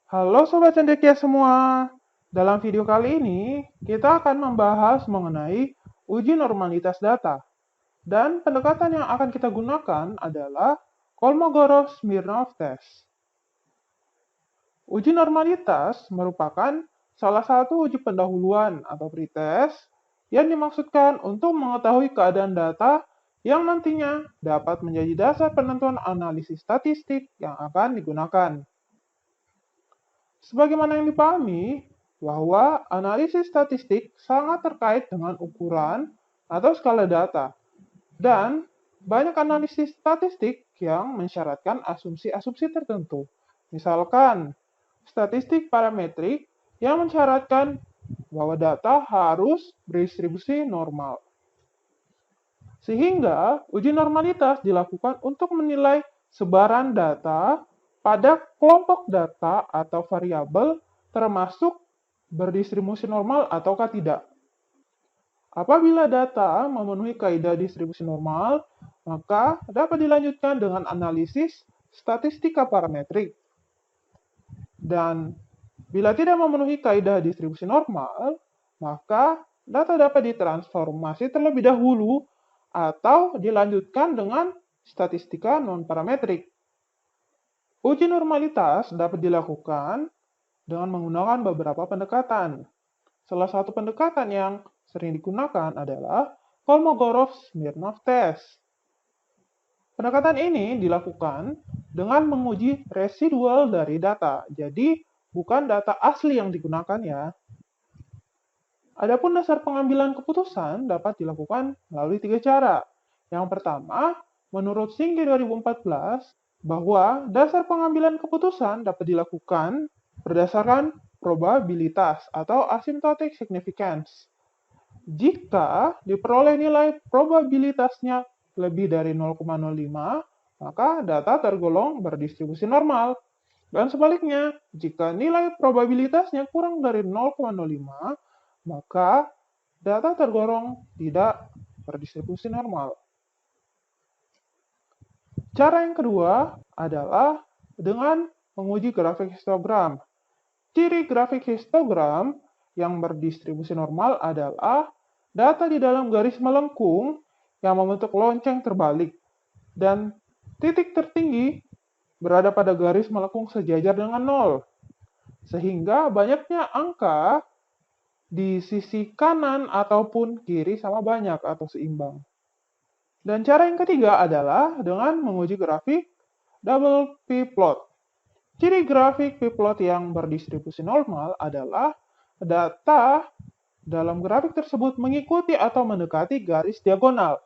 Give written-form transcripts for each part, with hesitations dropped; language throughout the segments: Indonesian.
Halo Sobat Cendekia semua. Dalam video kali ini, kita akan membahas mengenai uji normalitas data. Dan pendekatan yang akan kita gunakan adalah Kolmogorov-Smirnov test. Uji normalitas merupakan salah satu uji pendahuluan atau pretest yang dimaksudkan untuk mengetahui keadaan data yang nantinya dapat menjadi dasar penentuan analisis statistik yang akan digunakan. Sebagaimana yang dipahami, bahwa analisis statistik sangat terkait dengan ukuran atau skala data, dan banyak analisis statistik yang mensyaratkan asumsi-asumsi tertentu. Misalkan, statistik parametrik yang mensyaratkan bahwa data harus berdistribusi normal. Sehingga uji normalitas dilakukan untuk menilai sebaran data pada kelompok data atau variabel termasuk berdistribusi normal ataukah tidak. Apabila data memenuhi kaidah distribusi normal, maka dapat dilanjutkan dengan analisis statistika parametrik. Dan bila tidak memenuhi kaidah distribusi normal, maka data dapat ditransformasi terlebih dahulu atau dilanjutkan dengan statistika non-parametrik. Uji normalitas dapat dilakukan dengan menggunakan beberapa pendekatan. Salah satu pendekatan yang sering digunakan adalah Kolmogorov-Smirnov test. Pendekatan ini dilakukan dengan menguji residual dari data. Jadi, bukan data asli yang digunakan ya. Adapun dasar pengambilan keputusan dapat dilakukan melalui 3 cara. Yang pertama, menurut Singgi 2014, bahwa dasar pengambilan keputusan dapat dilakukan berdasarkan probabilitas atau asymptotic significance. Jika diperoleh nilai probabilitasnya lebih dari 0,05, maka data tergolong berdistribusi normal. Dan sebaliknya, jika nilai probabilitasnya kurang dari 0,05, maka data tergolong tidak berdistribusi normal. Cara yang kedua adalah dengan menguji grafik histogram. Ciri grafik histogram yang berdistribusi normal adalah data di dalam garis melengkung yang membentuk lonceng terbalik dan titik tertinggi berada pada garis melengkung sejajar dengan 0. Sehingga banyaknya angka di sisi kanan ataupun kiri sama banyak atau seimbang. Dan cara yang ketiga adalah dengan menguji grafik double p-plot. Ciri grafik p-plot yang berdistribusi normal adalah data dalam grafik tersebut mengikuti atau mendekati garis diagonal.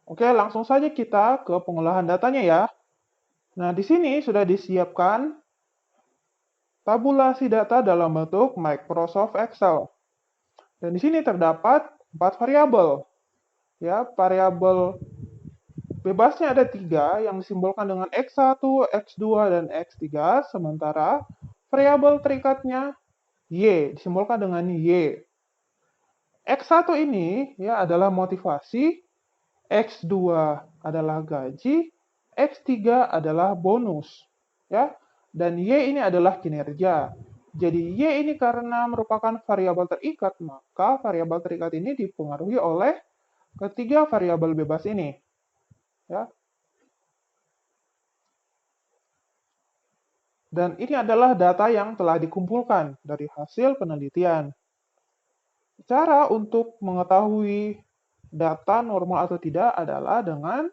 Oke, langsung saja kita ke pengolahan datanya ya. Nah, di sini sudah disiapkan tabulasi data dalam bentuk Microsoft Excel. Dan di sini terdapat 4 variabel. Ya, variabel bebasnya ada 3 yang disimbolkan dengan X1, X2, dan X3, sementara variabel terikatnya Y, disimbolkan dengan Y. X1 ini ya adalah motivasi, X2 adalah gaji, X3 adalah bonus. Ya, dan Y ini adalah kinerja. Jadi Y ini karena merupakan variabel terikat, maka variabel terikat ini dipengaruhi oleh ketiga variabel bebas ini. Ya. Dan ini adalah data yang telah dikumpulkan dari hasil penelitian. Cara untuk mengetahui data normal atau tidak adalah dengan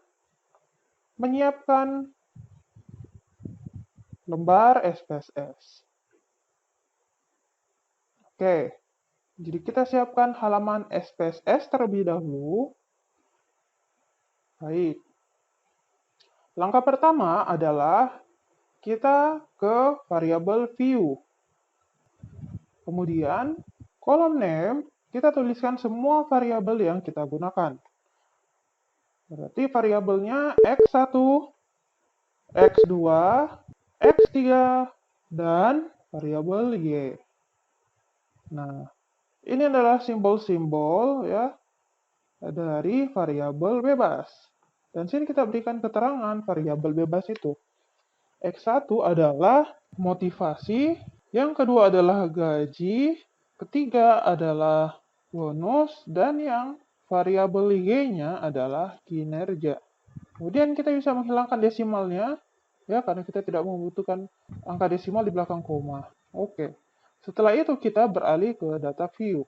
menyiapkan lembar SPSS. Oke, jadi kita siapkan halaman SPSS terlebih dahulu. Baik. Langkah pertama adalah kita ke variabel view. Kemudian, kolom name, kita tuliskan semua variabel yang kita gunakan. Berarti variabelnya X1, X2, X3, dan variabel Y. Nah, ini adalah simbol-simbol ya dari variabel bebas. Dan sini kita berikan keterangan variabel bebas itu. X1 adalah motivasi, yang kedua adalah gaji, ketiga adalah bonus, dan yang variabel Y-nya adalah kinerja. Kemudian kita bisa menghilangkan desimalnya, ya, karena kita tidak membutuhkan angka desimal di belakang koma. Oke. Setelah itu kita beralih ke data view.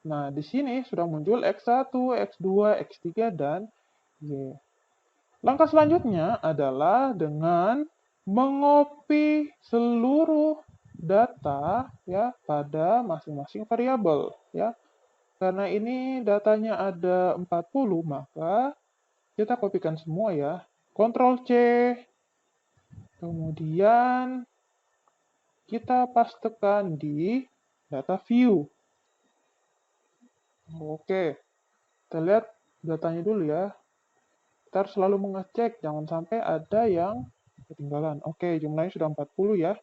Nah, di sini sudah muncul X1, X2, X3, dan Y. Langkah selanjutnya adalah dengan mengopi seluruh data ya pada masing-masing variabel ya. Karena ini datanya ada 40, maka kita kopikan semua ya. Ctrl C, kemudian kita pastekan di data view. Oke, kita lihat datanya dulu ya. Kita harus selalu mengecek, jangan sampai ada yang ketinggalan. Oke, jumlahnya sudah 40 ya.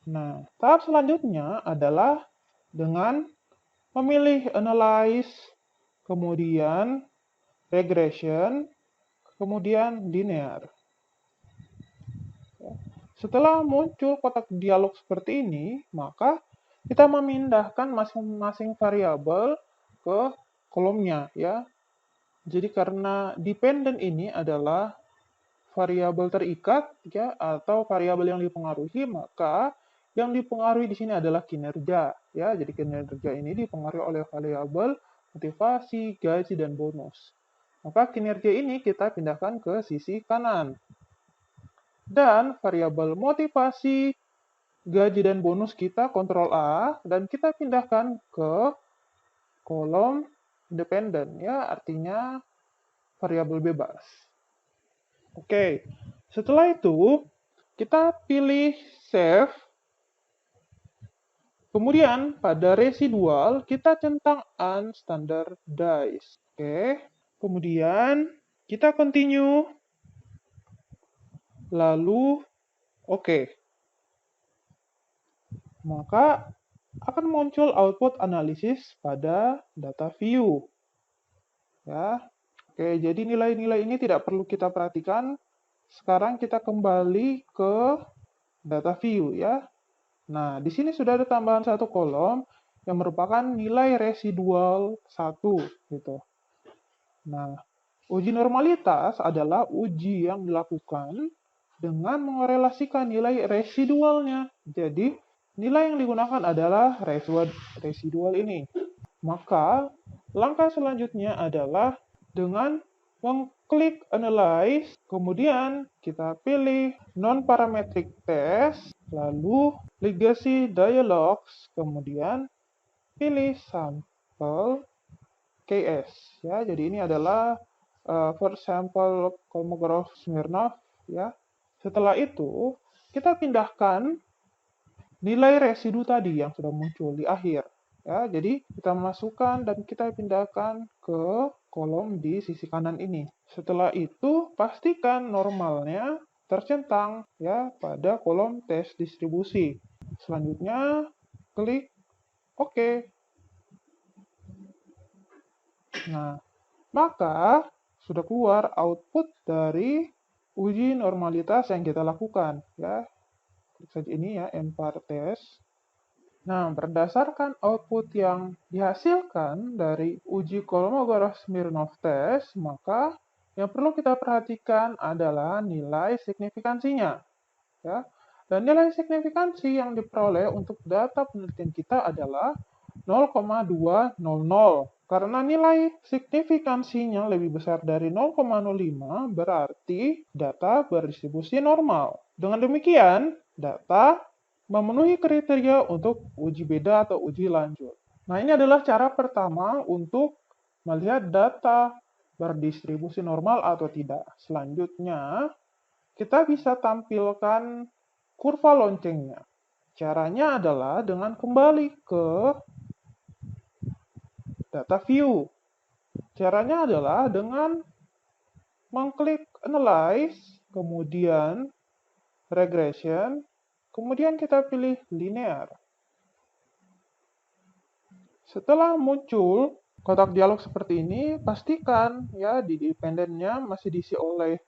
Nah, tahap selanjutnya adalah dengan memilih analyze, kemudian regression, kemudian linear. Setelah muncul kotak dialog seperti ini, maka kita memindahkan masing-masing variabel ke kolomnya ya. Jadi karena dependent ini adalah variabel terikat ya atau variabel yang dipengaruhi, maka yang dipengaruhi di sini adalah kinerja ya. Jadi kinerja ini dipengaruhi oleh variabel motivasi, gaji, dan bonus. Maka kinerja ini kita pindahkan ke sisi kanan. Dan variabel motivasi, gaji, dan bonus kita Ctrl A dan kita pindahkan ke kolom independen ya, artinya variabel bebas. Oke, setelah itu kita pilih save. Kemudian pada residual kita centang unstandardized. Oke, kemudian kita continue. Lalu oke. Maka akan muncul output analisis pada data view. Ya. Oke, jadi nilai-nilai ini tidak perlu kita perhatikan. Sekarang kita kembali ke data view ya. Nah, di sini sudah ada tambahan satu kolom yang merupakan nilai residual 1 gitu. Nah, uji normalitas adalah uji yang dilakukan dengan mengorelasikan nilai residualnya. Jadi, nilai yang digunakan adalah residual ini. Maka, langkah selanjutnya adalah dengan mengklik Analyze, kemudian kita pilih Non-Parametric Test, lalu Legacy Dialogs, kemudian pilih Sample KS. Ya, jadi ini adalah first sample Kolmogorov Smirnov. Ya. Setelah itu, kita pindahkan nilai residu tadi yang sudah muncul di akhir. Ya, jadi kita masukkan dan kita pindahkan ke kolom di sisi kanan ini. Setelah itu, pastikan normalnya tercentang ya pada kolom tes distribusi. Selanjutnya, klik OK. Nah, maka sudah keluar output dari uji normalitas yang kita lakukan. Ya, klik saja ini ya, mPar test. Nah, berdasarkan output yang dihasilkan dari uji Kolmogorov-Smirnov test, maka yang perlu kita perhatikan adalah nilai signifikansinya. Ya. Dan nilai signifikansi yang diperoleh untuk data penelitian kita adalah 0,200. Karena nilai signifikansinya lebih besar dari 0,05, berarti data berdistribusi normal. Dengan demikian, data memenuhi kriteria untuk uji beda atau uji lanjut. Nah, ini adalah cara pertama untuk melihat data berdistribusi normal atau tidak. Selanjutnya, kita bisa tampilkan kurva loncengnya. Caranya adalah dengan kembali ke data view. Caranya adalah dengan mengklik Analyze, kemudian Regression, kemudian kita pilih linear. Setelah muncul kotak dialog seperti ini, pastikan ya di dependennya masih diisi oleh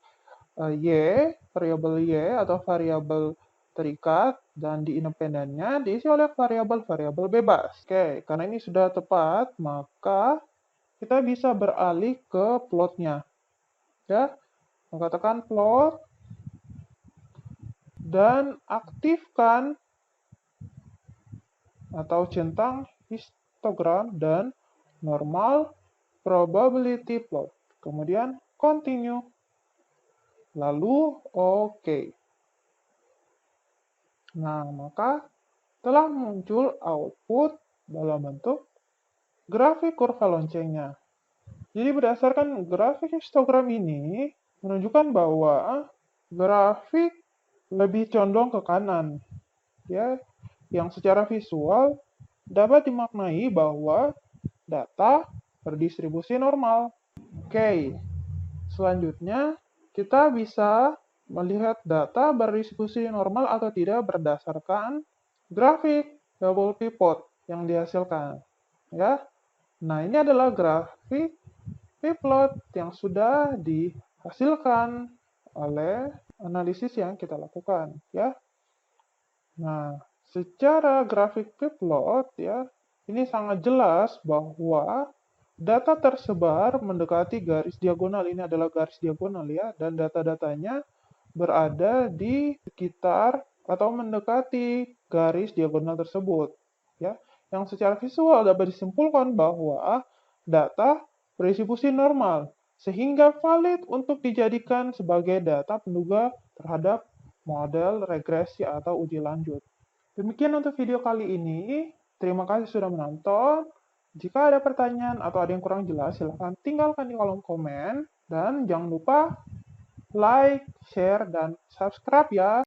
variabel Y atau variabel terikat, dan di independennya diisi oleh variabel-variabel bebas. Oke, karena ini sudah tepat, maka kita bisa beralih ke plotnya. Ya, mengatakan plot dan aktifkan atau centang histogram dan normal probability plot. Kemudian continue. Lalu oke. Nah, maka telah muncul output dalam bentuk grafik kurva loncengnya. Jadi berdasarkan grafik histogram ini menunjukkan bahwa grafik lebih condong ke kanan, ya, yang secara visual dapat dimaknai bahwa data berdistribusi normal. Oke, selanjutnya kita bisa melihat data berdistribusi normal atau tidak berdasarkan grafik double pivot yang dihasilkan. Ya, nah ini adalah grafik pivot yang sudah dihasilkan oleh analisis yang kita lakukan. Ya, nah secara grafik pivot ya, ini sangat jelas bahwa data tersebar mendekati garis diagonal. Ini adalah garis diagonal ya, dan data-datanya berada di sekitar atau mendekati garis diagonal tersebut. Ya, yang secara visual dapat disimpulkan bahwa data berdistribusi normal, sehingga valid untuk dijadikan sebagai data penduga terhadap model regresi atau uji lanjut. Demikian untuk video kali ini. Terima kasih sudah menonton. Jika ada pertanyaan atau ada yang kurang jelas, silahkan tinggalkan di kolom komen. Dan jangan lupa like, share, dan subscribe ya.